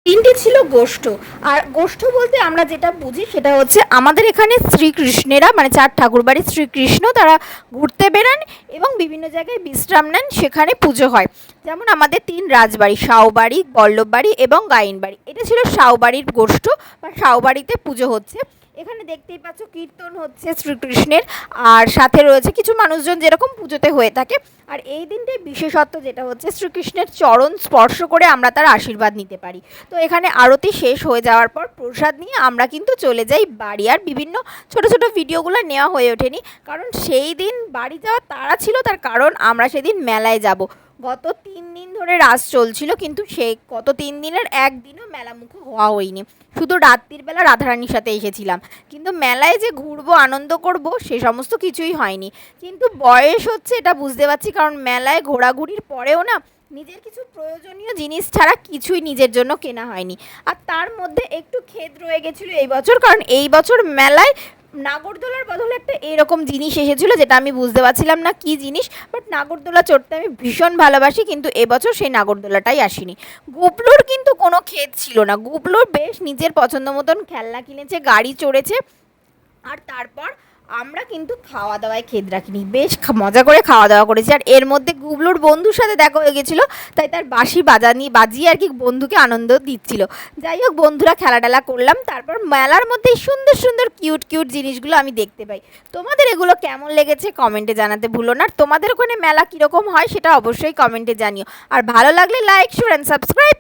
তিনটি ছিল গোষ্ঠ। আর গোষ্ঠ বলতে আমরা যেটা বুঝি সেটা হচ্ছে আমাদের এখানে শ্রীকৃষ্ণেরা মানে চার ঠাকুরবাড়ির শ্রীকৃষ্ণ তারা ঘুরতে বেরান এবং বিভিন্ন জায়গায় বিশ্রাম নেন, সেখানে পুজো হয়। যেমন আমাদের তিন রাজবাড়ি, সাউবাড়ি, বল্লভবাড়ি এবং গাইনবাড়ি, এটা ছিল সাউবাড়ির গোষ্ঠ বা সাউবাড়িতে পুজো হচ্ছে। এখানে দেখতেই পাচ্ছ কীর্তন হচ্ছে শ্রীকৃষ্ণের, আর সাথে রয়েছে কিছু মানুষজন যেরকম পুজোতে হয়ে থাকে। আর এই দিনটার বিশেষত্ব যেটা হচ্ছে শ্রীকৃষ্ণের চরণ স্পর্শ করে আমরা তার আশীর্বাদ নিতে পারি। তো এখানে আরতি শেষ হয়ে যাওয়ার পর প্রসাদ নিয়ে আমরা কিন্তু চলে যাই বাড়ি। আর বিভিন্ন ছোট ছোট ভিডিওগুলো নেওয়া হয়ে ওঠেনি, কারণ সেই দিন বাড়ি যাওয়ার তাড়া ছিল, তার কারণ আমরা সেদিন মেলায় যাব। গত 3 দিন ধরে রাস চলছিল, কিন্তু সেই গত 3 দিনের একদিনও মেলামুখো হওয়া হয়নি। শুধু রাত্রির বেলা রাধারানীর সাথে এসেছিলাম, কিন্তু মেলায় যে ঘুরবো আনন্দ করব সে সমস্ত কিছুই হয়নি। কিন্তু বয়স হচ্ছে এটা বুঝতে পারছি, কারণ মেলায় ঘোরাঘুরির পরেও না নিজের কিছু প্রয়োজনীয় জিনিস ছাড়া কিছুই নিজের জন্য কেনা হয়নি। আর তার মধ্যে একটু খেদ রয়ে গেছিলো এই বছর, কারণ এই বছর মেলায় নাগরদোলার বদলে একটা এরকম জিনিস এসেছিলো যেটা আমি বুঝতে পারছিলাম না কি জিনিস, বাট নাগরদোলা চড়তে আমি ভীষণ ভালোবাসি, কিন্তু এবছর সেই নাগরদোলাটাই আসেনি। গুবলুর কিন্তু কোনো খেদ ছিল না, গুবলুর বেশ নিজের পছন্দ মতন খেলনা কিনেছে, গাড়ি চড়েছে। আর তারপর আমরা কিন্তু খাওয়া দাওয়ায় খেদ রাখিনি, বেশ মজা করে খাওয়া দাওয়া করেছি। আর এর মধ্যে গুবলুর বন্ধুর সাথে দেখা হয়ে গেছিলো, তাই তার বাঁশি বাজিয়ে আর কি বন্ধুকে আনন্দ দিচ্ছিল। যাই হোক, বন্ধুরা খেলাটেলা করলাম, তারপর মেলার মধ্যে সুন্দর সুন্দর কিউট কিউট জিনিসগুলো আমি দেখতে পাই। তোমাদের এগুলো কেমন লেগেছে কমেন্টে জানাতে ভুলো না। আর তোমাদের ওখানে মেলা কীরকম হয় সেটা অবশ্যই কমেন্টে জানিও। আর ভালো লাগলে লাইক, শেয়ার অ্যান্ড সাবস্ক্রাইব।